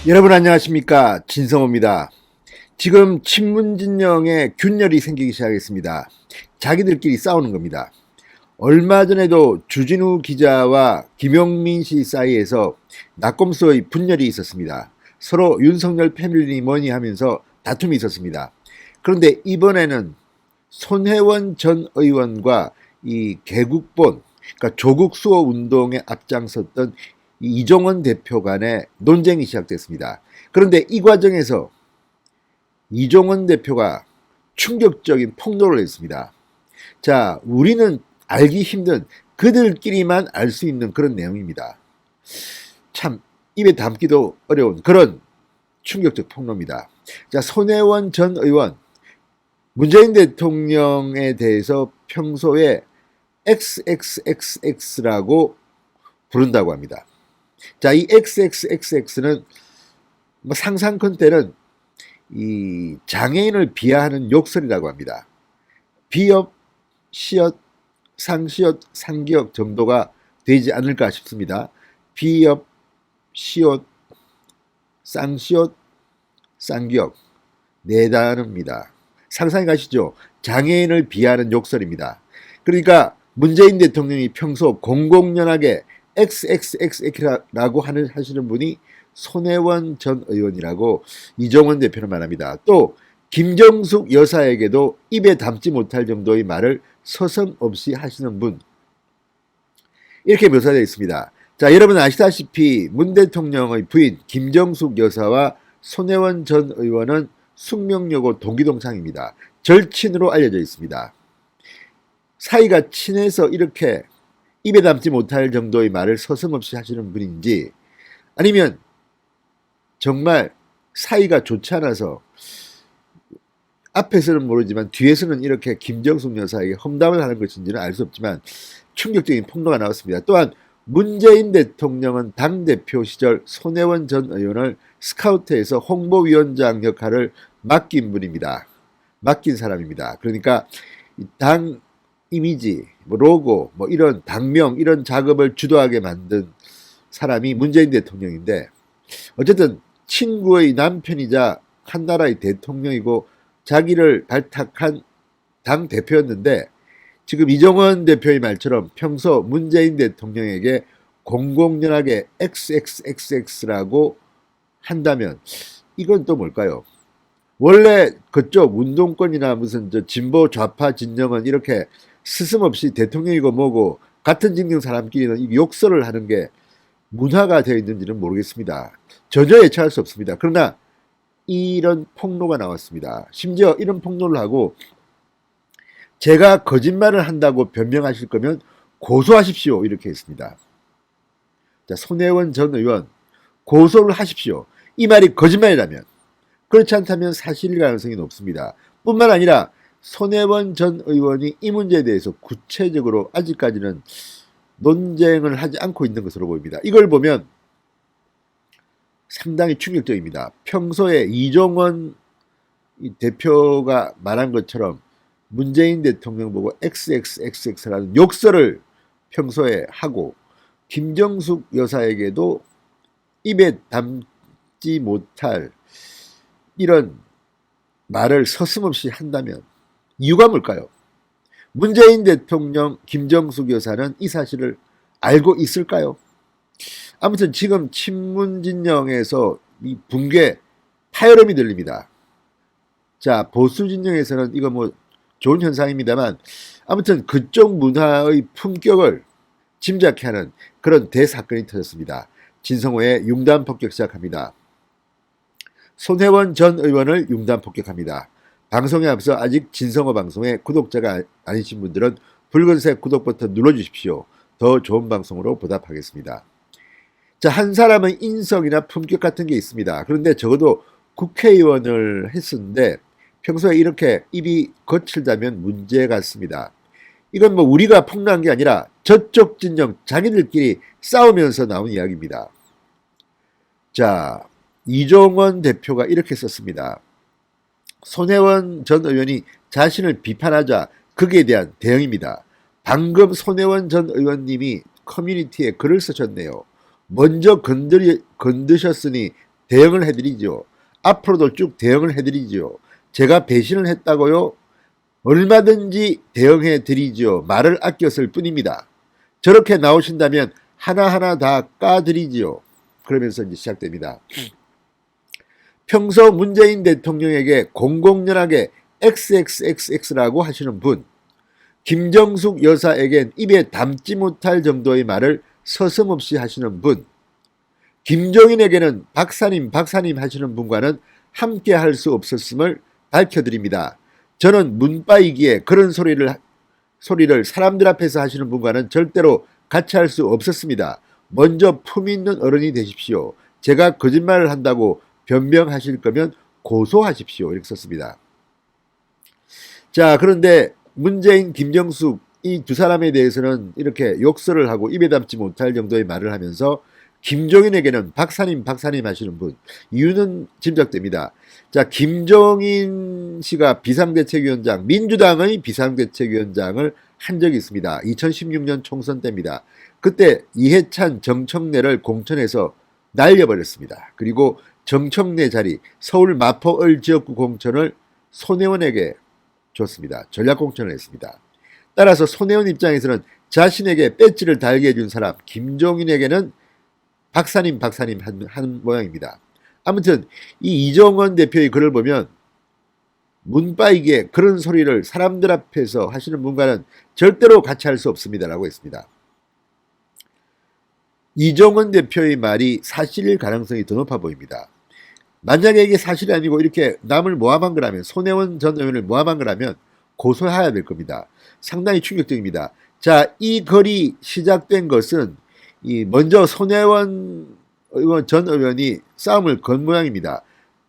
여러분 안녕하십니까, 진성호입니다. 지금 친문진영에 균열이 생기기 시작했습니다. 자기들끼리 싸우는 겁니다. 얼마 전에도 주진우 기자와 김용민 씨 사이에서 낙검수의 분열이 있었습니다. 서로 윤석열 패밀리 뭐니 하면서 다툼이 있었습니다. 그런데 이번에는 손혜원 전 의원과 이 개국본, 그러니까 조국 수호 운동에 앞장섰던 이종원 대표 간의 논쟁이 시작됐습니다. 그런데 이 과정에서 이종원 대표가 충격적인 폭로를 했습니다. 자, 우리는 알기 힘든 그들끼리만 알 수 있는 그런 내용입니다. 참 입에 담기도 어려운 그런 충격적 폭로입니다. 자, 손혜원 전 의원, 문재인 대통령에 대해서 평소에 XXXX라고 부른다고 합니다. 자, 이 XXXX는 뭐 상상컨대는 이 장애인을 비하하는 욕설이라고 합니다. 비읍, 시옷, 상시옷, 상기역 정도가 되지 않을까 싶습니다. 비읍, 시옷, 쌍시옷, 쌍기역 네 단어입니다. 상상이 가시죠? 장애인을 비하하는 욕설입니다. 그러니까 문재인 대통령이 평소 공공연하게 XXXX라고 하시는 분이 손혜원 전 의원이라고 이종원 대표는 말합니다. 또 김정숙 여사에게도 입에 담지 못할 정도의 말을 서슴없이 하시는 분, 이렇게 묘사되어 있습니다. 자, 여러분 아시다시피 문 대통령의 부인 김정숙 여사와 손혜원 전 의원은 숙명여고 동기동창입니다. 절친으로 알려져 있습니다. 사이가 친해서 이렇게 입에 담지 못할 정도의 말을 서슴없이 하시는 분인지, 아니면 정말 사이가 좋지 않아서 앞에서는 모르지만 뒤에서는 이렇게 김정숙 여사에게 험담을 하는 것인지는 알 수 없지만 충격적인 폭로가 나왔습니다. 또한 문재인 대통령은 당대표 시절 손혜원 전 의원을 스카우트해서 홍보위원장 역할을 맡긴 분입니다. 맡긴 사람입니다. 그러니까 당 이미지, 뭐 로고, 뭐 이런 당명, 이런 작업을 주도하게 만든 사람이 문재인 대통령인데, 어쨌든 친구의 남편이자 한 나라의 대통령이고 자기를 발탁한 당 대표였는데, 지금 이종원 대표의 말처럼 평소 문재인 대통령에게 공공연하게 XXXX라고 한다면 이건 또 뭘까요? 원래 그쪽 운동권이나 무슨 저 진보 좌파 진영은 이렇게 스스럼없이 대통령이고 뭐고 같은 진영 사람끼리는 욕설을 하는 게 문화가 되어 있는지는 모르겠습니다. 전혀 예측할 수 없습니다. 그러나 이런 폭로가 나왔습니다. 심지어 이런 폭로를 하고 제가 거짓말을 한다고 변명하실 거면 고소하십시오, 이렇게 했습니다. 자, 손혜원 전 의원, 고소를 하십시오. 이 말이 거짓말이라면, 그렇지 않다면 사실 가능성이 높습니다. 뿐만 아니라 손혜원 전 의원이 이 문제에 대해서 구체적으로 아직까지는 논쟁을 하지 않고 있는 것으로 보입니다. 이걸 보면 상당히 충격적입니다. 평소에 이종원 대표가 말한 것처럼 문재인 대통령 보고 XXXX라는 욕설을 평소에 하고 김정숙 여사에게도 입에 담지 못할 이런 말을 서슴없이 한다면 이유가 뭘까요? 문재인 대통령, 김정숙 여사는 이 사실을 알고 있을까요? 아무튼 지금 친문진영에서 이 붕괴, 파열음이 들립니다. 자, 보수 진영에서는 이거 뭐 좋은 현상입니다만, 아무튼 그쪽 문화의 품격을 짐작케 하는 그런 대사건이 터졌습니다. 진성호의 융단 폭격 시작합니다. 손혜원 전 의원을 융단 폭격합니다. 방송에 앞서 아직 진성호 방송의 구독자가 아니신 분들은 붉은색 구독 버튼 눌러주십시오. 더 좋은 방송으로 보답하겠습니다. 자, 한 사람은 인성이나 품격 같은 게 있습니다. 그런데 적어도 국회의원을 했었는데 평소에 이렇게 입이 거칠다면 문제 같습니다. 이건 뭐 우리가 폭로한 게 아니라 저쪽 진영 자기들끼리 싸우면서 나온 이야기입니다. 자, 이종원 대표가 이렇게 썼습니다. 손혜원 전 의원이 자신을 비판하자 거기에 대한 대응입니다. 방금 손혜원 전 의원님이 커뮤니티에 글을 쓰셨네요. 먼저 건드셨으니 대응을 해드리죠. 앞으로도 쭉 대응을 해드리죠. 제가 배신을 했다고요? 얼마든지 대응해 드리죠. 말을 아꼈을 뿐입니다. 저렇게 나오신다면 하나하나 다 까드리지요. 그러면서 이제 시작됩니다. 평소 문재인 대통령에게 공공연하게 XXXX라고 하시는 분, 김정숙 여사에겐 입에 담지 못할 정도의 말을 서슴없이 하시는 분, 김종인에게는 박사님 박사님 하시는 분과는 함께 할 수 없었음을 밝혀드립니다. 저는 문바이기에 그런 소리를 사람들 앞에서 하시는 분과는 절대로 같이 할 수 없었습니다. 먼저 품 있는 어른이 되십시오. 제가 거짓말을 한다고 변명하실 거면 고소하십시오. 이렇게 썼습니다. 자, 그런데 문재인, 김정숙 이 두 사람에 대해서는 이렇게 욕설을 하고 입에 담지 못할 정도의 말을 하면서 김종인에게는 박사님 박사님 하시는 분, 이유는 짐작됩니다. 자, 김종인 씨가 비상대책위원장, 민주당의 비상대책위원장을 한 적이 있습니다. 2016년 총선 때입니다. 그때 이해찬 정청래를 공천해서 날려버렸습니다. 그리고 정청래 자리 서울 마포을 지역구 공천을 손혜원에게 줬습니다. 전략공천을 했습니다. 따라서 손혜원 입장에서는 자신에게 배지를 달게 해준 사람 김종인에게는 박사님 박사님 한 모양입니다. 아무튼 이 이종원 대표의 글을 보면 문바이기에 그런 소리를 사람들 앞에서 하시는 분과는 절대로 같이 할 수 없습니다라고 했습니다. 이종원 대표의 말이 사실일 가능성이 더 높아 보입니다. 만약에 이게 사실이 아니고 이렇게 남을 모함한 거라면, 손혜원 전 의원을 모함한 거라면 고소해야 될 겁니다. 상당히 충격적입니다. 자, 이 글이 시작된 것은 먼저 손혜원 전 의원이 싸움을 건 모양입니다.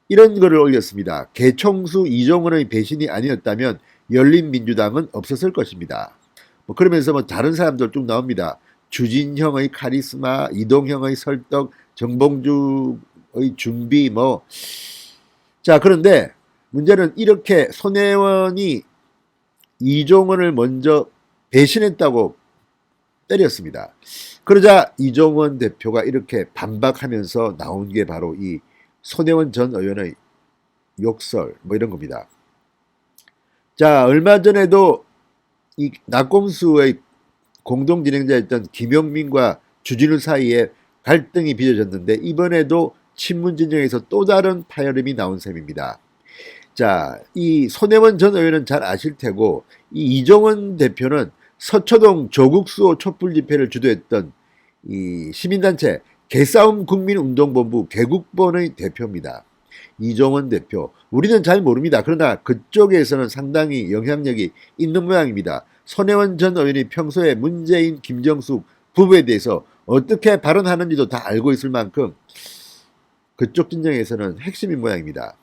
이런 글을 올렸습니다. 개총수 이종원의 배신이 아니었다면 열린민주당은 없었을 것입니다. 그러면서 다른 사람들 쭉 나옵니다. 주진형의 카리스마, 이동형의 설득, 정봉주의 준비 자, 그런데 문제는 이렇게 손혜원이 이종원을 먼저 배신했다고 때렸습니다. 그러자 이종원 대표가 이렇게 반박하면서 나온 게 바로 이 손혜원 전 의원의 욕설 이런 겁니다. 자, 얼마 전에도 이 낙곰수의 공동 진행자였던 김용민과 주진우 사이에 갈등이 빚어졌는데 이번에도 친문 진영에서 또 다른 파열음이 나온 셈입니다. 자, 이 손혜원 전 의원은 잘 아실 테고 이 이종원 대표는 서초동 조국수호 촛불 집회를 주도했던 이 시민단체 개싸움 국민운동본부 개국본의 대표입니다. 이종원 대표. 우리는 잘 모릅니다. 그러나 그쪽에서는 상당히 영향력이 있는 모양입니다. 손혜원 전 의원이 평소에 문재인, 김정숙 부부에 대해서 어떻게 발언하는지도 다 알고 있을 만큼 그쪽 진영에서는 핵심인 모양입니다.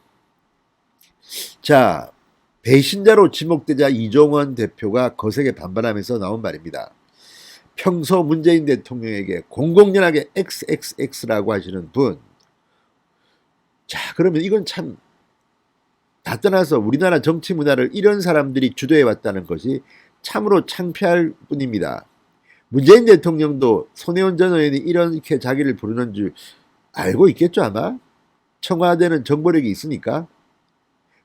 자, 배신자로 지목되자 이종원 대표가 거세게 반발하면서 나온 말입니다. 평소 문재인 대통령에게 공공연하게 XXX라고 하시는 분. 자, 그러면 이건 참 다 떠나서 우리나라 정치 문화를 이런 사람들이 주도해 왔다는 것이 참으로 창피할 뿐입니다. 문재인 대통령도 손혜원 전 의원이 이렇게 자기를 부르는 줄 알고 있겠죠 아마? 청와대는 정보력이 있으니까.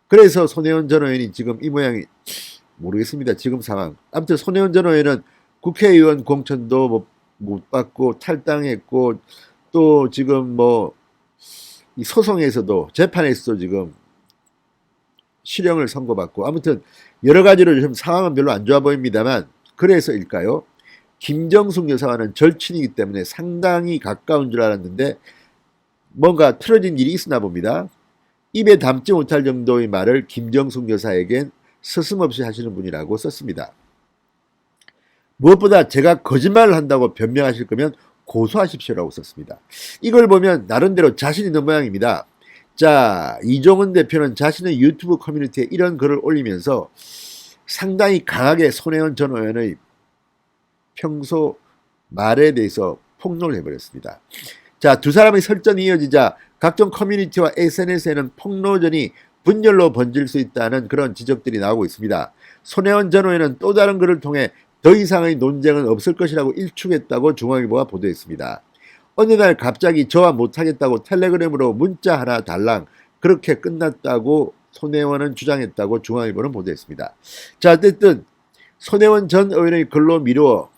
그래서 손혜원 전 의원이 지금 이 모양이 모르겠습니다. 지금 상황. 아무튼 손혜원 전 의원은 국회의원 공천도 못 받고 탈당했고 또 지금 이 소송에서도 재판에서도 지금 실형을 선고받고 아무튼 여러 가지로 좀 상황은 별로 안 좋아 보입니다만 그래서일까요? 김정숙 여사와는 절친이기 때문에 상당히 가까운 줄 알았는데 뭔가 틀어진 일이 있었나 봅니다. 입에 담지 못할 정도의 말을 김정숙 여사에겐 서슴없이 하시는 분이라고 썼습니다. 무엇보다 제가 거짓말을 한다고 변명하실 거면 고소하십시오라고 썼습니다. 이걸 보면 나름대로 자신 있는 모양입니다. 자, 이종원 대표는 자신의 유튜브 커뮤니티에 이런 글을 올리면서 상당히 강하게 손혜원 전 의원의 평소 말에 대해서 폭로를 해버렸습니다. 자, 두 사람의 설전이 이어지자 각종 커뮤니티와 SNS에는 폭로전이 분열로 번질 수 있다는 그런 지적들이 나오고 있습니다. 손혜원 전 의원은 또 다른 글을 통해 더 이상의 논쟁은 없을 것이라고 일축했다고 중앙일보가 보도했습니다. 어느 날 갑자기 저와 못하겠다고 텔레그램으로 문자 하나 달랑 그렇게 끝났다고 손혜원은 주장했다고 중앙일보는 보도했습니다. 자, 어쨌든 손혜원 전 의원의 글로 미루어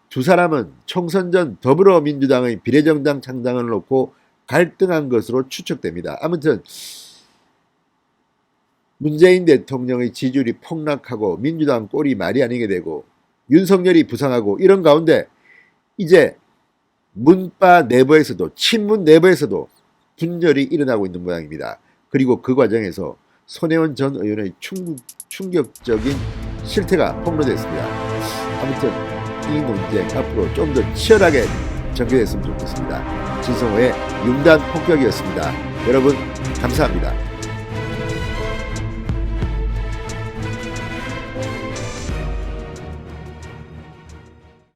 두 사람은 총선 전 더불어민주당의 비례정당 창당을 놓고 갈등한 것으로 추측됩니다. 아무튼 문재인 대통령의 지지율이 폭락하고 민주당 꼴이 말이 아니게 되고 윤석열이 부상하고 이런 가운데 이제 문바 내부에서도 친문 내부에서도 분열이 일어나고 있는 모양입니다. 그리고 그 과정에서 손혜원 전 의원의 충격적인 실태가 폭로됐습니다. 아무튼 이 논쟁 앞으로 좀 더 치열하게 전개됐으면 좋겠습니다. 진성호의 융단 폭격이었습니다. 여러분 감사합니다.